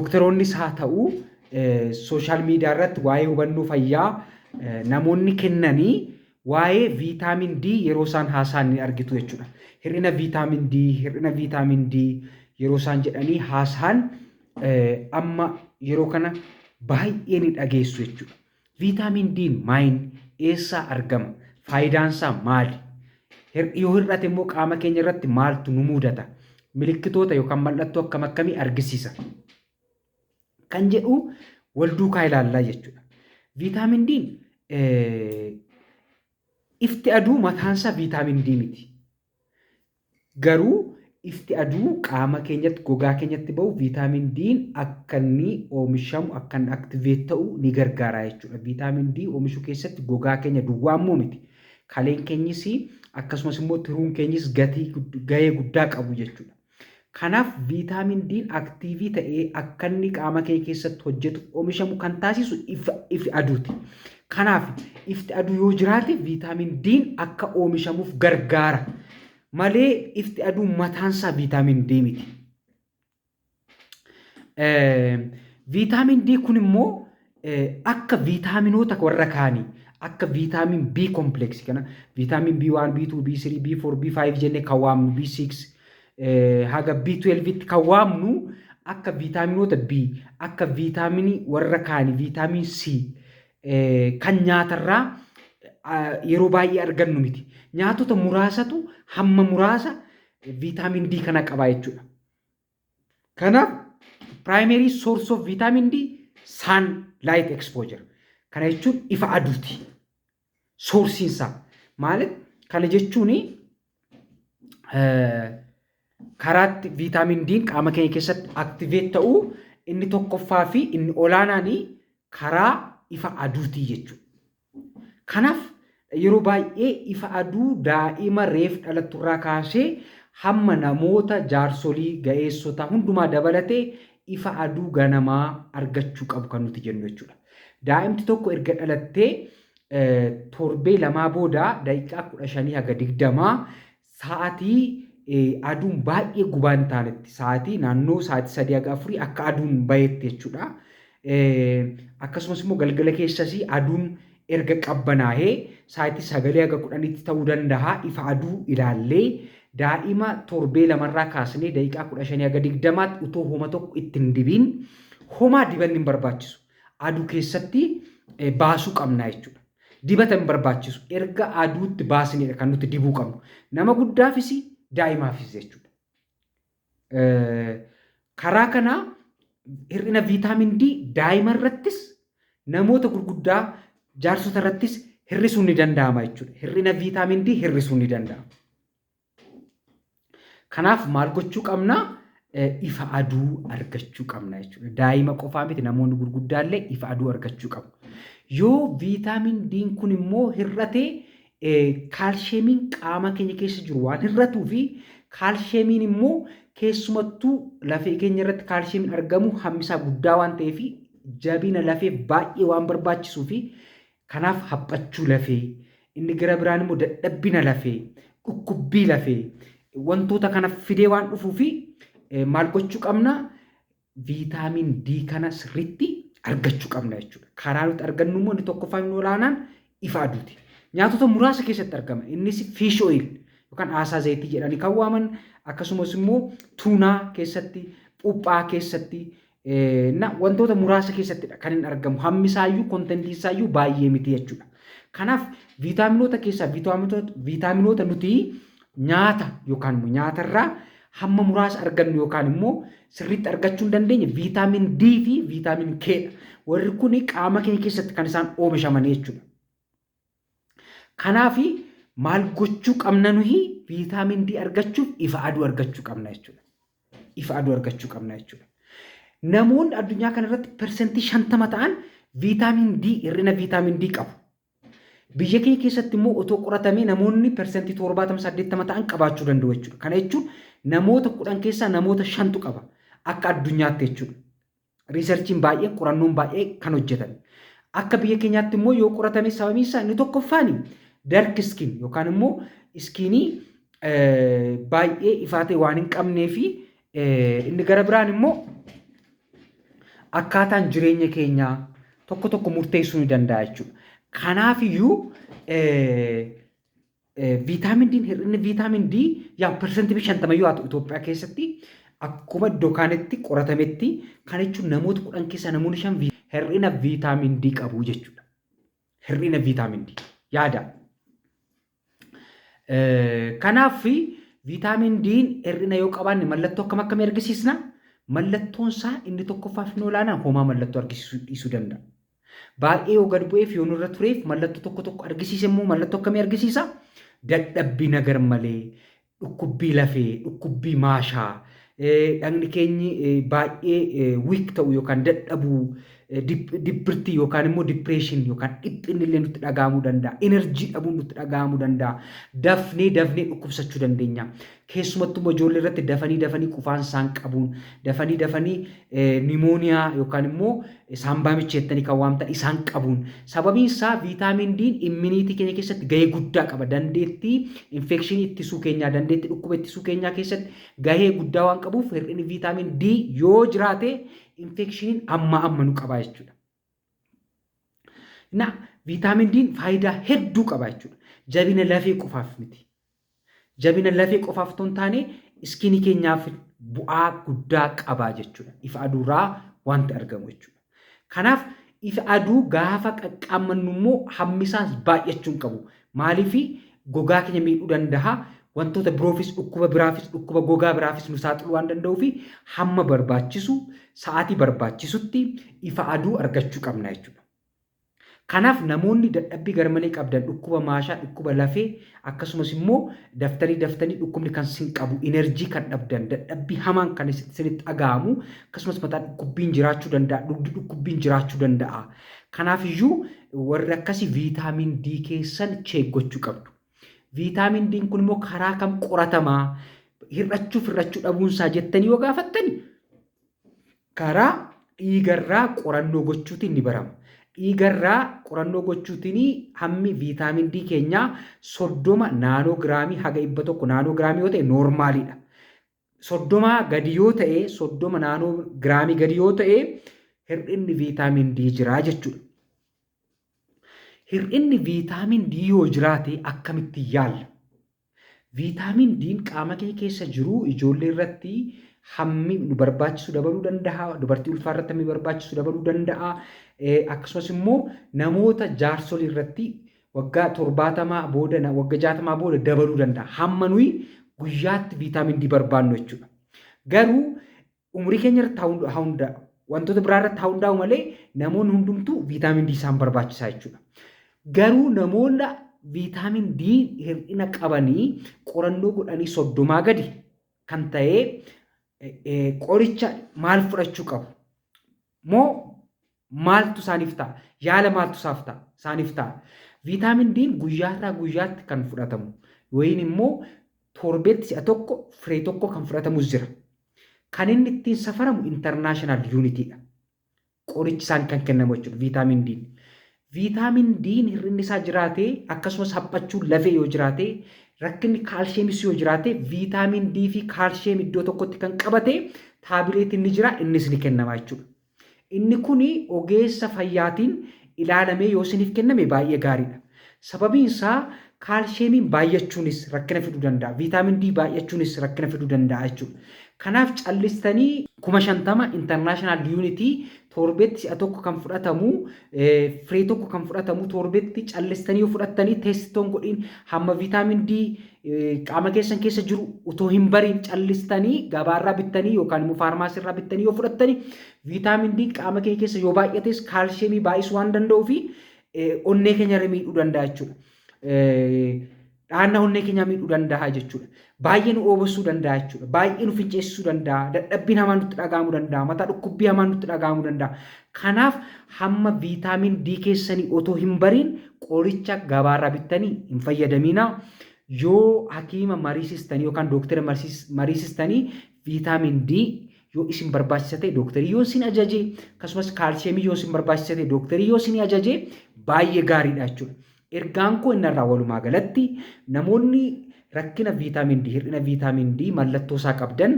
Dooktaroonnis haa ta'u sooshaal miidiyaa irratti waa'ee hubannoo fayyaa namoonni kennanii waa'ee viitaamin D yeroo isaan haasa'an ni argitu jechuudha. Hir'ina viitaamin D yeroo isaan jedhanii haasa'an amma yeroo kana baay'ee ni dhageessu jechuudha. Viitaamin D maal eessaa argama? Faayidaan isaa maali? Yoo hir'ate immoo qaama keenya irratti maaltu nu mudata? Milikkitoota yookaan mallattoo akkam akkamii argisiisa? Kan jedhu wal duukaa ilaallaa jechuudha. Viitaamin D ifti aduu mataansaa viitaamin D miti. Garuu ifti aduu qaama keenyatti gogaa keenyatti bahu viitaamin D akka inni oomishamu akka inni aktiveet ta'u ni gargaara jechuudha. Viitaamin D oomishuu keessatti gogaa keenya duwwaa immoo miti. Kaleen keenyis akkasumas immoo tiruun keenyis gahee guddaa qabu jechuudha. Kanaaf viitaamin D aktiivii ta'ee akka inni qaama keenya keessatti hojjetu oomishamu kan taasisu ifi aduuti. Kanaaf ifti aduu yoo jiraate viitaamin D akka oomishamuuf gargaara. Malee ifti aduu mataansaa viitaamin D miti. Viitaamin D kun immoo akka viitaaminoota warra kaanii akka viitaamin B kompleksii kana viitaamin B1, B2, B3, B4, B5 jennee kan waamnu B6 haga B12 tti kan waamnu akka viitaaminoota B akka viitaaminii warra kaanii viitaamin C kan nyaatarraa yeroo baay'ee argannu miti. Nyaatota muraasatu hamma muraasa viitaamin D kana qaba jechuudha. Kanaaf primary source of vitamin D sunlight exposure. Kana jechuun ifa aduuti. Soorsiinsaa maali? Kana jechuun karaatti viitaamin D qaama keenya keessatti aktiveet ta'uu inni tokkoffaa fi inni olaanaan karaa ifa aduutii jechuudha. Kanaaf yeroo baay'ee ifa aduu daa'ima reef dhalatturraa kaasee hamma namoota jaarsolii ga'eessotaa hundumaa dabalatee ifa aduu ganamaa argachuu qabu kan nuti jennu jechuudha. Daa'imti tokko erga dhalattee torbee lamaa booda daqiiqaa 15 haga 20 sa'aatii aduun baay'ee gubaa hin taanetti sa'aatii naannoo sa'aatii 3 haga 4 akka aduun bayetti jechuudha. Akkasumas immoo galgala keessas aduun erga qabbanaa'ee sa'aatii 9 haga 10tti ta'uu danda'a. Ifa aduu ilaallee daa'ima torbee lamarraa kaasnee daqiiqaa 15 haga 20tti utoo homa tokko ittiin dibiin homaa dibanni hin barbaachisu. Aduu keessatti baasuu qabna jechuudha. Dibata hin barbaachisu. Erga aduutti baasnedha kan nuti dibuu qabnu. Nama guddaafis daa'imaafis jechuudha. Karaa kanaa hir'ina viitaamin D daa'ima irrattis namoota gurguddaa jaarsota irrattis hir'isuun ni danda'ama jechuudha. Hir'ina viitaamin D hir'isuun ni danda'ama. Kanaaf maal gochuu qabna? Ifa aduu argachuu qabna jechuudha. Daa'ima qofaa miti namoonni gurguddaallee ifa aduu argachuu qabu. Yoo viitaamin D kun immoo hir'atee kaalsheemiin qaama keenya keessa jiru waan hir'atuu fi kaalsheemiin immoo keessumattuu lafee keenya irratti kaalsheemiin argamu hammisaa guddaa waan ta'eef jabina lafee baay'ee waan barbaachisuu fi kanaaf haphachuu lafee inni gara biraan immoo dadhabbina lafee dhukkubbii lafee wantoota kana fidee waan dhufuu fi maal gochuu qabna? Viitaamin D kana sirriitti argachuu qabna jechuudha. Karaa nuti argannu immoo inni tokkoffaa inni olaanaan ifa aduuti. Nyaatota muraasa keessatti argama. Innis fish oil yookaan aasaa zayitii jedhanii kan waaman akkasumas immoo tuunaa keessatti, puphaa keessatti wantoota muraasa keessattidha kan inni argamu. Hammisaayyuu kontentiisaayyuu baay'ee miti jechuudha. Kanaaf viitaaminoota keessaa viitaaminoota nuti nyaata yookaan immoo nyaatarraa hamma muraasa argannu yookaan immoo sirriitti argachuu hin dandeenye viitaamin D fi viitaamin K dha. Warri kun qaama keenya keessatti kan isaan oomishaman jechuudha. Kanaaf maal gochuu qabna nuyi viitaamin D argachuuf ifa aduu argachuu qabna jechuudha. Ifa aduu argachuu qabna jechuudha. Namoonni addunyaa kana irratti persentii 50 ta'an viitaamin D hir'ina viitaamin D qabu. Biyya keenya keessatti immoo otoo qoratamee namoonni persentii 70-80 ta'an qabaachuu danda'u jechuudha. Kana jechuun namoota 10 keessaa namoota 5tu qaba akka addunyaatti jechuudha. Riisarchiin baay'een qorannoon baay'ee kan hojjetan. Akka biyya keenyaatti immoo yoo qoratame sababiin isaa inni tokkoffaani dark skin yookaan immoo iskiinii baay'ee ifaatee waan hin qabnee fi inni gara biraan immoo akkaataan jireenya keenyaa tokko tokko murteessuu ni danda'a jechuudha. Kanaafiyyuu viitaamin D hir'inni viitaamin D yaa persentii 50 yoo ta'u Itoophiyaa keessatti akkuma iddoo kaanitti qoratametti kan jechuun namoota 10 keessaa namoonni 5 hir'ina viitaamin D qabu jechuudha. Hir'ina viitaamin D yaada. Kanaaf viitaamin D hir'ina yoo qabaanne mallattoo akkam akkamii argisiisna? Mallattoon isaa inni tokkoffaa fi olaanaan homaa mallattoo argisiisuu danda'a. Baay'ee yoo gad bu'eef yoo nurra tureef mallattoo tokko tokko argisiise immoo mallattoo akkamii argisiisa? Dadhabbii nagar malee, dhukkubbii lafee, dhukkubbii maashaa, dhagni keenyi baay'ee wiik ta'u yookaan dadhabuu, dibbirtii yookaan immoo dipireeshin yookaan dhiphinni illee nutti dhaga'amuu danda'a. Enerjii dhabuun nutti dhaga'amuu danda'a. Dafnee dhukkubsachuu dandeenya. Keessumattuu ijoollee irratti dafanii qufaan isaan qabuun, dafanii nimooniyaa yookaan immoo saambaa micheettanii kan waamtan isaan qabuun. Sababiin isaa viitaamin D immuniitii keenya keessatti gahee guddaa qaba. Dandeettii infekshinii ittisuu keenyaa, dandeettii dhukkuba ittisuu keenyaa keessatti gahee guddaa waan qabuuf hir'inni viitaamin D yoo jiraate infekshiniin amma nu qaba jechuudha. Viitaamin D faayidaa hedduu qaba jechuudha. Jabina lafee qofaaf miti. Jabina lafee qofaaf otoo hin taane iskiinii keenyaaf bu'aa guddaa qaba jechuudha. Ifa aduurraa wanti argamu jechuudha. Kanaaf ifa aduu gaafa qaqqaamannu immoo hammisaas baay'achuu hin qabu. Maaliif gogaa keenya miidhuu danda'a. Wantoota biroofis dhukkuba biraafis dhukkuba gogaa biraafis nu saaxiluu waan danda'uuf hamma barbaachisu sa'aatii barbaachisutti ifa aduu argachuu qabna jechuudha. Kanaaf namoonni dadhabbii garmalee qabdan dhukkuba maashaa, dhukkuba lafee akkasumas immoo daftanii dhukkubni kan sin qabu, enerjii kan dhabdan, dadhabbii hamaan kan isinitti dhaga'amu akkasumas mataa dhukkubbiin jiraachuu danda'a, dhugdi dhukkubbiin jiraachuu danda'a. Kanaaf iyyuu warri akkasii viitaamin D keessan cheeggochuu qabdu. Viitaamin D kun immoo karaa kam qoratamaa? Hir'achuu dhabuunsaa jettanii yoo gaafattani karaa dhiigarraa qorannoo gochuutiin ni barama. Dhiigarraa qorannoo gochuutiin hammi viitaamin D keenyaa 30 naanoogiraamii haga 100 naanoogiraamii yoo ta'e noormaaliidha. 30 gadi yoo ta'e 30 naanoogiraamii gadi yoo ta'e hir'inni viitaamin D jira jechuudha. Hir'inni viitaamin D yoo jiraate akkamitti yaalla? Viitaamin D qaama keenya keessa jiru ijoollee irratti hammi nu barbaachisu dabaluu danda'a. Dubartii ulfaa irratti hammi barbaachisu dabaluu danda'a. Akkasumas immoo namoota jaarsolii irratti waggaa 70 booda waggaa 60 booda dabaluu danda'a. Hamma nuyi guyyaatti viitaamin D barbaannu jechuudha. Garuu umurii keenya irratti hundaa'u wantoota biraa irratti hundaa'u malee namoonni hundumtuu viitaamin D isaan barbaachisaa jechuudha. Garuu namoota viitaamin D hir'ina qabanii qorannoo godhanii 30 gadi kan ta'e qoricha maal fudhachuu qabu? Moo maaltu isaaniif ta'a? Yaala maaltu isaaniif ta'a? Viitaamin D guyyaarraa guyyaatti kan fudhatamu wayin immoo torbeetti si'a tokko firee tokko kan fudhatamus jira. Kan inni ittiin safaramu international unitidha. Qorichi isaan kan kennamu jechuudha viitaamin D. Viitaamin D hir'inni isaa jiraate akkasumas haphachuun lafee yoo jiraate rakkinni kaalsheemis yoo jiraate viitaamin D fi kaalsheem iddoo tokkotti kan qabate taabileetiin ni jira innis ni kennama jechuudha. Inni kuni ogeessa fayyaatiin ilaalamee yoo isiniif kenname baay'ee gaariidha. Sababiin isaa kaalsheemiin baay'achuunis rakkina fiduu danda'a. Viitaamin D baay'achuunis rakkina fiduu danda'a jechuudha. Kanaaf callistanii 50 international unity torbeetti si'a tokko kan fudhatamu firee tokko kan fudhatamu torbeetti callistanii yoo fudhattanii teessitoon godhiin hamma viitaamin D qaama keessan keessa jiru utoo hin bariin callistanii gabaarraa bittanii yookaan immoo faarmaasiirraa bittanii yoo fudhattanii viitaamin D qaama keenya keessa yoo baay'ates kaalsheemii baay'isuu waan danda'uu fi onnee keenya miidhuu danda'a jechuudha. Dhaannaa onnee keenyaa miidhuu danda'a jechuudha. Baay'ee nu oobsuu danda'a jechuudha. Baay'ee nu finceessisuu danda'a. Dadhabbiin hamaan nutti dhaga'amuu danda'a. Mataa dhukkubbii hamaan nutti dhaga'amuu danda'a. Kanaaf hamma viitaamin D keessanii otoo hin bariin qoricha gabaarraa bittanii hin fayyadamina. Yoo hakiima mariisistanii yookaan dooktara mariisistanii viitaamin D yoo isin barbaachisa ta'e dooktarii yoo isin ajaje akkasumas kaalsheemii yoo isin barbaachisa ta'e dooktarii yoo isin ajaje baay'ee gaariidha jechuudha. Ergaan koo innarraa walumaa galatti namoonni rakkina viitaamin D hir'ina viitaamin D mallattoo isaa qabdan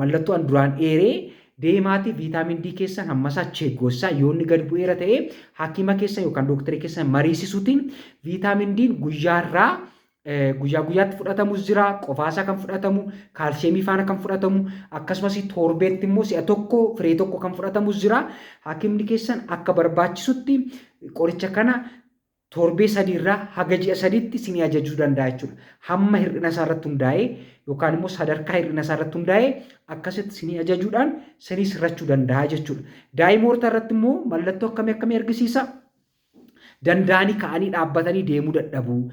mallattoo an duraan eeree deemaati viitaamin D keessan hammasaa cheeggosaa yoo inni gad bu'eera ta'e hakima keessan yookaan dooktarii keessan mariisisuutiin viitaamin D guyyaarraa guyyaa guyyaatti fudhatamus jira, qofaasaa kan fudhatamu, kaalsheemii faana kan fudhatamu, akkasumas torbeetti immoo si'a tokko firee tokko kan fudhatamus jira. Hakimni keessan akka barbaachisutti qoricha kana torbee sadiirraa haga ji'a sadiitti isinii ajajuu danda'a jechuudha. Hamma hir'ina isaa irratti hundaa'ee yookaan immoo sadarkaa hir'ina isaa irratti hundaa'ee akkasitti isinii ajajuudhaan isinii sirrachuu danda'a jechuudha. Daa'imoota irratti immoo mallattoo akkamii argisiisa? Danda'anii ka'anii dhaabbatanii deemuu dadhabuu,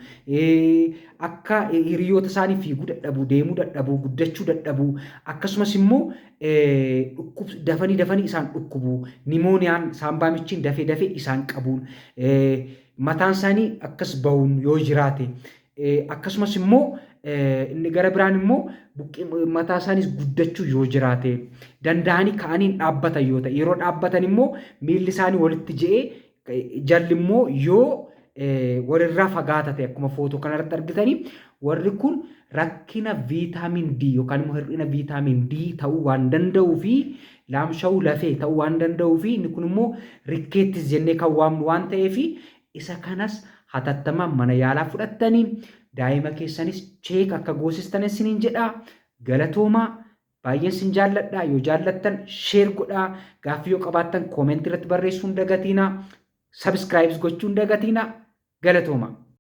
akka hiriyoota isaanii fiiguu dadhabuu, deemuu dadhabuu, guddachuu dadhabuu, akkasumas immoo dafanii isaan dhukkubuu, nimooniyaan saambaa michiin dafee isaan qabuun, mataan isaanii akkas bahuun yoo jiraate, akkasumas immoo inni gara biraan immoo mataa isaaniis guddachuu yoo jiraate, danda'anii ka'anii dhaabbatan yoo ta'e, yeroo dhaabbatan immoo miilli isaanii walitti je'ee jalli immoo yoo walirraa fagaata ta'e akkuma footoo kanarratti argitanii warri kun rakkina viitaamin D yookaan immoo hir'ina viitaamin D ta'uu waan danda'uu fi laamsha'uu lafee ta'uu waan danda'uu fi inni kun immoo rikkeettis jennee kan waamnu waan ta'eef isa kanas hatattamaan mana yaalaa fudhattanii daa'ima keessanis cheek akka goosistan isiniin jedha. Galatoomaa. Baay'een sin jaalladha. Yoo jaallattan sheer godhaa. Gaaffii yoo qabaattan koomentii irratti barreessuu hin dagatinaa. Subscribe gochuu hin dagatinaa. Galatooma.